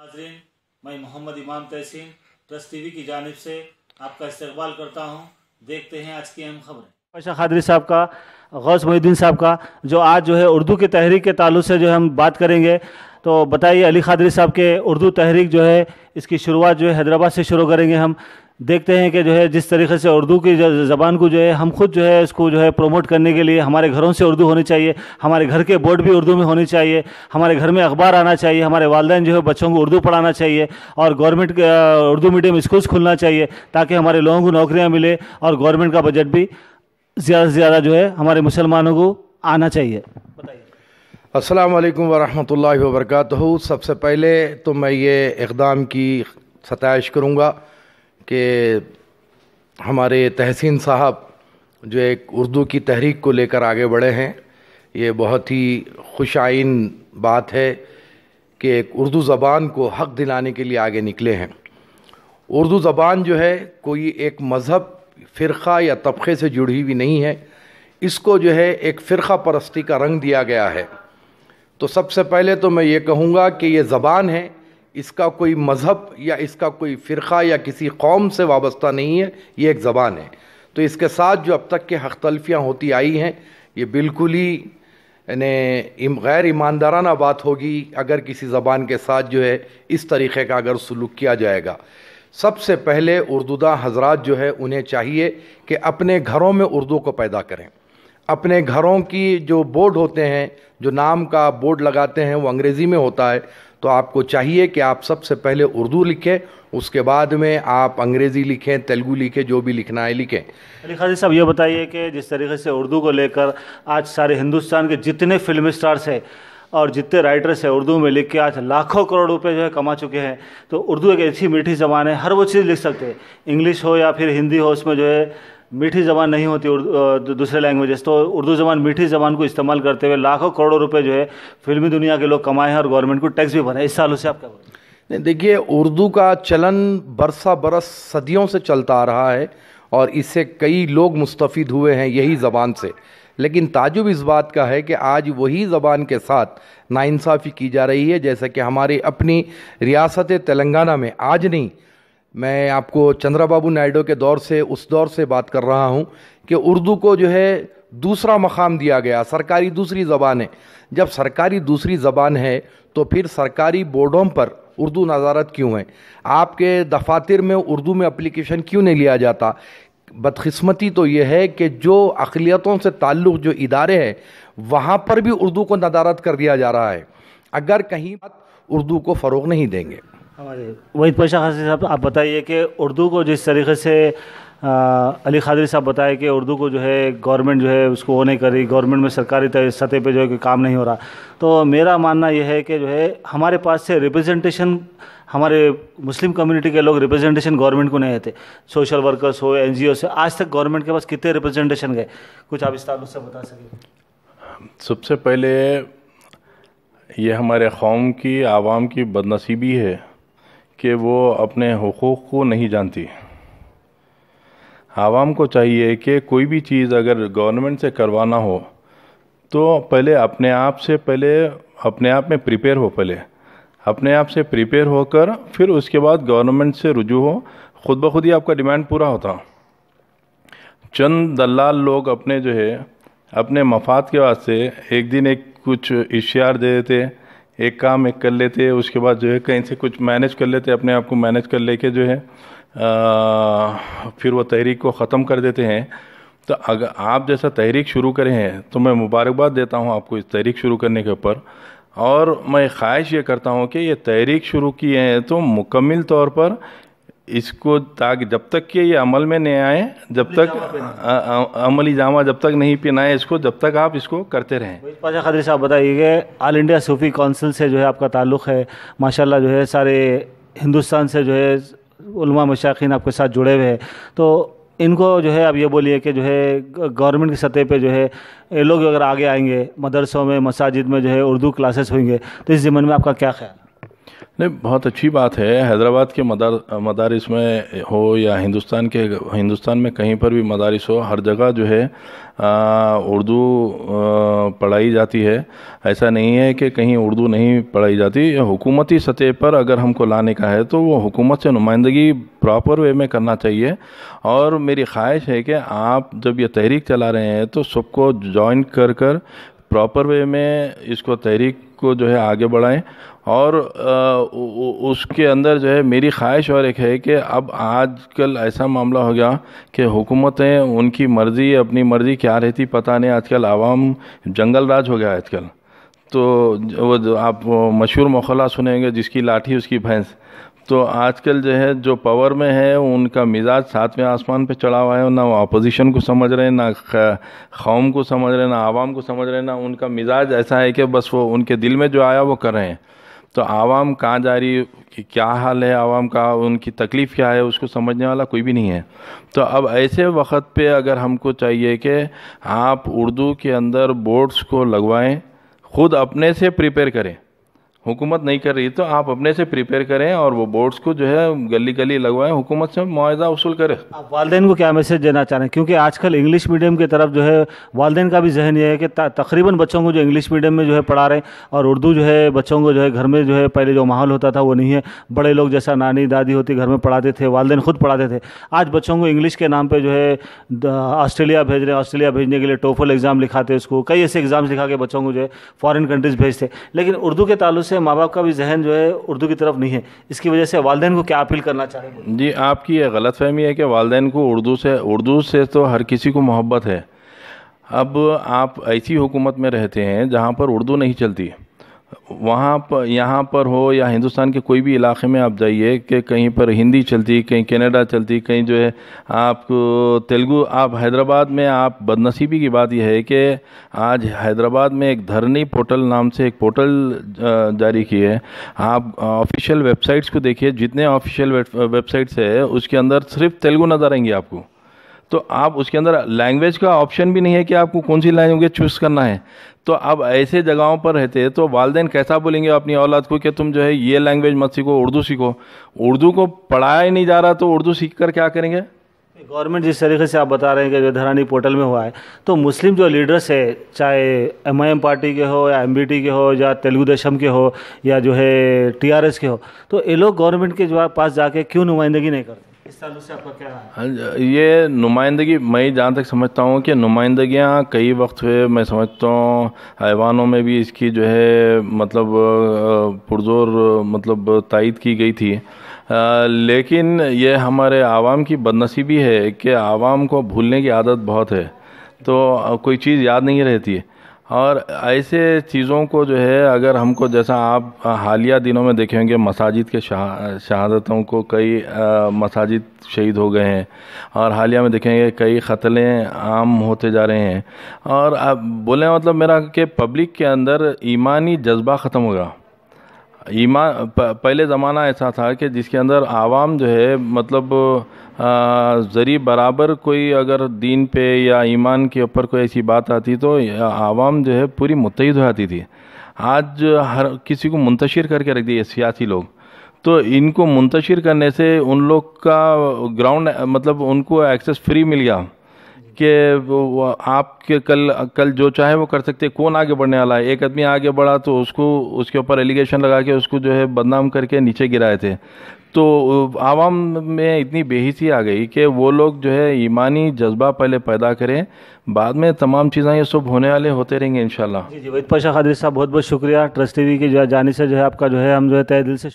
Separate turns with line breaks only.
नाज़रीन, मैं मोहम्मद इमाम तहसीन ट्रस्ट टीवी की जानिब से आपका इस्तकबाल करता हूँ। देखते हैं आज की अहम खबरें। पाशा खादरी साहब का, गौस मोहिउद्दीन साहब का, जो आज जो है उर्दू की तहरीक के ताल्लुक से जो हम बात करेंगे। तो बताइए, अली खादरी साहब के उर्दू तहरीक जो है इसकी शुरुआत जो है हैदराबाद से शुरू करेंगे हम। देखते हैं कि जो है जिस तरीके से उर्दू की ज़बान को जो है हम खुद जो है इसको जो है प्रोमोट करने के लिए हमारे घरों से उर्दू होनी चाहिए, हमारे घर के बोर्ड भी उर्दू में होनी चाहिए, हमारे घर में अखबार आना चाहिए, हमारे वालिदैन जो है बच्चों को उर्दू पढ़ाना चाहिए और गवर्नमेंट के उर्दू मीडियम स्कूल्स खुलना चाहिए ताकि हमारे लोगों को नौकरियाँ मिले और गवर्नमेंट का बजट भी ज़्यादा से ज़्यादा जो है हमारे मुसलमानों को आना चाहिए। बताइए।
अस्सलाम वालेकुम वरहमतुल्लाहि वबरकातुहू। सबसे पहले तो मैं ये इक़दाम की सताइश करूँगा कि हमारे तहसीन साहब जो एक उर्दू की तहरीक को लेकर आगे बढ़े हैं, ये बहुत ही खुशाइन बात है कि एक उर्दू ज़बान को हक़ दिलाने के लिए आगे निकले हैं। उर्दू ज़बान जो है कोई एक मज़हब, फ़िरक़ा या तबक़े से जुड़ी हुई नहीं है, इसको जो है एक फ़िरक़ा परस्ती का रंग दिया गया है। तो सबसे पहले तो मैं ये कहूँगा कि ये ज़बान है, इसका कोई मज़हब या इसका कोई फ़िरक़ा या किसी कौम से वाबस्ता नहीं है, ये एक ज़बान है। तो इसके साथ जो अब तक के हक़ तलफ़ियाँ होती आई हैं, ये बिल्कुल ही गैर ईमानदाराना बात होगी अगर किसी ज़बान के साथ जो है इस तरीक़े का अगर सलूक किया जाएगा। सबसे पहले उर्दूदा हज़रात जो है उन्हें चाहिए कि अपने घरों में उर्दू को पैदा करें। अपने घरों की जो बोर्ड होते हैं, जो नाम का बोर्ड लगाते हैं, वो अंग्रेज़ी में होता है, तो आपको चाहिए कि आप सबसे पहले उर्दू लिखें, उसके बाद में आप अंग्रेज़ी लिखें, तेलुगु लिखें, जो भी लिखना है लिखें।
अली खादरी साहब, ये बताइए कि जिस तरीके से उर्दू को लेकर आज सारे हिंदुस्तान के जितने फिल्म स्टार्स हैं और जितने राइटर्स हैं उर्दू में लिख के आज लाखों करोड़ रुपए जो है कमा चुके हैं, तो उर्दू एक ऐसी मीठी ज़बान है, हर वो चीज़ लिख सकते हैं, इंग्लिश हो या फिर हिंदी हो, उसमें जो है मीठी ज़बान नहीं होती दूसरे लैंग्वेजेस। तो उर्दू ज़बान मीठी ज़बान को इस्तेमाल करते हुए लाखों करोड़ों रुपए जो है फिल्मी दुनिया के लोग कमाए हैं और गवर्नमेंट को टैक्स भी भरा है। इस सालों से आप क्या बोलते हैं?
देखिए, उर्दू का चलन बरसा बरस सदियों से चलता आ रहा है और इससे कई लोग मुस्तफ़ीद हुए हैं यही ज़बान से। लेकिन ताजुब इस बात का है कि आज वही ज़बान के साथ नाइंसाफ़ी की जा रही है। जैसे कि हमारी अपनी रियासत तेलंगाना में, आज नहीं, मैं आपको चंद्रबाबू नायडू के दौर से, उस दौर से बात कर रहा हूँ कि उर्दू को जो है दूसरा मकाम दिया गया, सरकारी दूसरी ज़बान है। जब सरकारी दूसरी ज़बान है तो फिर सरकारी बोर्डों पर उर्दू नज़ारत क्यों है? आपके दफातर में उर्दू में एप्लीकेशन क्यों नहीं लिया जाता? बदकिस्मती तो ये है कि जो अक़लियतों से ताल्लुक़ जो इदारे हैं वहाँ पर भी उर्दू को नदारत कर दिया जा रहा है। अगर कहीं उर्दू को फ़रोग़ नहीं देंगे।
हमारे वहीद पाशा खादरी साहब, आप बताइए कि उर्दू को जिस तरीके से अली खादरी साहब बताए कि उर्दू को जो है गवर्नमेंट जो है उसको वो नहीं कर रही, गवर्नमेंट में सरकारी सतह पे जो है कोई काम नहीं हो रहा, तो मेरा मानना यह है कि जो है हमारे पास से रिप्रेजेंटेशन, हमारे मुस्लिम कम्युनिटी के लोग रिप्रेजेंटेशन गवर्नमेंट को नहीं देते, सोशल वर्कर्स हो, NGO से, आज तक गवर्नमेंट के पास कितने रिप्रेजेंटेशन गए? कुछ आप इस ताल्लुक से बता सकें?
सबसे पहले ये हमारे कौम की, आवाम की बदनसीबी है कि वो अपने हुकूक़ को नहीं जानती। आवाम को चाहिए कि कोई भी चीज़ अगर गवर्नमेंट से करवाना हो तो पहले अपने आप में प्रिपेयर हो, पहले अपने आप से प्रिपेयर होकर फिर उसके बाद गवर्नमेंट से रुजू हो, ख़ुद ब खुद ही आपका डिमांड पूरा होता। चंद दलाल लोग अपने जो है अपने मफाद के वास्ते एक दिन एक कुछ इश्तिहार दे देते, एक काम एक कर लेते, उसके बाद जो है कहीं से कुछ मैनेज कर लेते, अपने आप को मैनेज कर लेके जो है फिर वो तहरीक को ख़त्म कर देते हैं। तो अगर आप जैसा तहरीक शुरू करे हैं तो मैं मुबारकबाद देता हूँ आपको इस तहरीक शुरू करने के ऊपर, और मैं ख्वाहिश ये करता हूँ कि ये तहरीक शुरू किए हैं तो मुकम्मल तौर पर इसको, ताकि जब तक कि ये अमल में नहीं आए, जब तक अमली जामा जब तक नहीं पहनाए इसको, जब तक आप इसको करते रहें।
पाशा खादरी साहब बताइए, ऑल इंडिया सूफ़ी काउंसिल से जो है आपका ताल्लुक़ है, माशाल्लाह जो है सारे हिंदुस्तान से जो है उलमा मशाइखीन आपके साथ जुड़े हुए हैं, तो इनको जो है आप ये बोलिए कि जो है गवर्नमेंट की सतह पे जो है ये लोग अगर आगे आएंगे, मदरसों में, मसाजिद में जो है उर्दू क्लासेस होंगे, तो इस ज़िम्मन में आपका क्या ख्याल है?
نہیں، بہت اچھی بات ہے. حیدرآباد کے مدارس میں ہو یا ہندوستان میں کہیں پر بھی مدارس ہو، ہر جگہ جو ہے اردو پڑھائی جاتی ہے. ایسا نہیں ہے کہ کہیں اردو نہیں پڑھائی جاتی. حکومتی سطح پر اگر ہم کو لانے کا ہے تو وہ حکومت سے نمائندگی پراپر وے میں کرنا چاہیے. اور میری خواہش ہے کہ آپ جب یہ تحریک چلا رہے ہیں تو سب کو جوائن کر پراپر وے میں اس کو تحریک کو جو ہے آگے بڑھائیں. اور اس کے اندر جو ہے میری خواہش اور ایک ہے کہ اب آج کل ایسا معاملہ ہو گیا کہ حکومتیں ان کی مرضی اپنی مرضی کیا رہتی پتہ نہیں. آج کل عوام جنگل راج ہو گیا آج کل. تو وہ آپ مشہور مخلہ سنیں گے، جس کی لاٹھی اس کی بھینس. تو آج کل جو ہے جو پاور میں ہے ان کا مزاج ساتویں آسمان پہ چڑھا ہوا ہے. نہ وہ اپوزیشن کو سمجھ رہے ہیں، نہ قوم کو سمجھ رہے ہیں، نہ عوام کو سمجھ رہے ہیں. نہ ان کا مزاج ایسا ہے کہ بس وہ ان کے دل میں جو آیا وہ کر رہے ہیں. تو عوام کہاں جا رہی، کیا حال ہے عوام کا، ان کی تکلیف کیا ہے، اس کو سمجھنے والا کوئی بھی نہیں ہے. تو اب ایسے وقت پہ اگر ہم کو چاہیے کہ آپ اردو کے اندر بورڈز کو لگوائیں، خود اپنے سے پریپیئر کریں. حکومت نہیں کر رہی تو آپ اپنے سے پریپیئر کریں اور وہ بورڈز کو جو ہے گلی گلی لگوائیں، حکومت سے معاوضہ وصول کریں.
آپ والدین کو کیا میسج دینا چاہ رہے ہیں؟ کیونکہ آج کل انگلش میڈیم کی طرف جو ہے والدین کا بھی ذہن یہ ہے کہ تقریباً بچوں کو جو انگلش میڈیم میں جو ہے پڑھا رہے ہیں، اور اردو جو ہے بچوں کو جو ہے گھر میں جو ہے پہلے جو ماحول ہوتا تھا وہ نہیں ہے. بڑے لوگ جیسا نانی دادی ہوتی گھر میں پڑھاتے تھے، والدین خود پڑھاتے تھے. آج بچوں کو انگلش کے نام پہ جو ہے آسٹریلیا بھیج رہے ہیں. آسٹریلیا بھیجنے کے لیے ٹوفل ایگزام لکھاتے ہیں، اس کو کئی ایسے ایگزامس لکھا کے بچوں کو جو ہے فارن کنٹریز بھیجتے. لیکن اردو کے تعلق سے ماں باپ کا بھی ذہن جو ہے اردو کی طرف نہیں ہے. اس کی وجہ سے والدین کو کیا اپیل کرنا چاہیں گے؟
جی، آپ کی یہ غلط فہمی ہے کہ والدین کو اردو سے تو ہر کسی کو محبت ہے. اب آپ ایسی حکومت میں رہتے ہیں جہاں پر اردو نہیں چلتی. وہاں پر یہاں پر ہو یا ہندوستان کے کوئی بھی علاقے میں آپ جائیے کہ کہیں پر ہندی چلتی، کہیں کینیڈا چلتی، کہیں جو ہے آپ کو تیلگو. آپ حیدرآباد میں آپ بدنصیبی کی بات یہ ہے کہ آج حیدرآباد میں ایک دھرنی پورٹل نام سے ایک پورٹل جاری کی ہے. آپ آفیشیل ویب سائٹس کو دیکھیے، جتنے آفیشیل ویب سائٹس ہے اس کے اندر صرف تیلگو نظر آئیں گے آپ کو. تو آپ اس کے اندر لینگویج کا آپشن بھی نہیں ہے کہ آپ کو کون سی لینگویج چوز کرنا ہے. تو اب ایسے جگہوں پر رہتے تو والدین کیسا بولیں گے اپنی اولاد کو کہ تم جو ہے یہ لینگویج مت سیکھو، اردو سیکھو. اردو کو پڑھایا ہی نہیں جا رہا تو اردو سیکھ کر کیا کریں گے؟
گورنمنٹ جس طریقے سے آپ بتا رہے ہیں کہ جو دھرانی پورٹل میں ہوا ہے، تو مسلم جو لیڈرس ہے، چاہے MIM پارٹی کے ہو یا MBT کے ہو یا تیلگو دیشم کے ہو یا جو ہے TRS کے ہو، تو یہ لوگ گورنمنٹ کے پاس جا کے کیوں نمائندگی نہیں کرتے؟ اس تعلق سے آپ کا کیا ہے؟
یہ نمائندگی، میں جہاں تک سمجھتا ہوں کہ نمائندگیاں کئی وقت ہوئے، میں سمجھتا ہوں ایوانوں میں بھی اس کی جو ہے مطلب پرزور مطلب تائید کی گئی تھی. لیکن یہ ہمارے عوام کی بدنصیبی ہے کہ عوام کو بھولنے کی عادت بہت ہے. تو کوئی چیز یاد نہیں رہتی. اور ایسے چیزوں کو جو ہے اگر ہم کو، جیسا آپ حالیہ دنوں میں دیکھیں گے مساجد کے شہادتوں کو، کئی مساجد شہید ہو گئے ہیں. اور حالیہ میں دیکھیں گے کئی قتلیں عام ہوتے جا رہے ہیں. اور اب بولیں مطلب میرا کہ پبلک کے اندر ایمانی جذبہ ختم ہوگا. پہلے زمانہ ایسا تھا کہ جس کے اندر عوام جو ہے مطلب ذری برابر کوئی اگر دین پہ یا ایمان کے اوپر کوئی ایسی بات آتی تو عوام جو ہے پوری متحد ہو جاتی تھی. آج ہر کسی کو منتشر کر کے رکھ دیے سیاسی لوگ. تو ان کو منتشر کرنے سے ان لوگ کا گراؤنڈ مطلب ان کو ایکسیس فری مل گیا کہ آپ کے کل جو چاہے وہ کر سکتے. کون آگے بڑھنے والا ہے؟ ایک آدمی آگے بڑھا تو اس کے اوپر ایلیگیشن لگا کے اس کو جو ہے بدنام کر کے نیچے گرائے تھے. تو عوام میں اتنی بے حسی آ گئی کہ وہ لوگ جو ہے ایمانی جذبہ پہلے پیدا کریں، بعد میں تمام چیزیں یہ سب ہونے والے ہوتے رہیں گے انشاءاللہ.
جی وحید پاشا قادری صاحب، بہت بہت شکریہ. ٹرسٹ TV کی جانب سے جو ہے آپ کا جو ہے ہم جو ہے تہ دل سے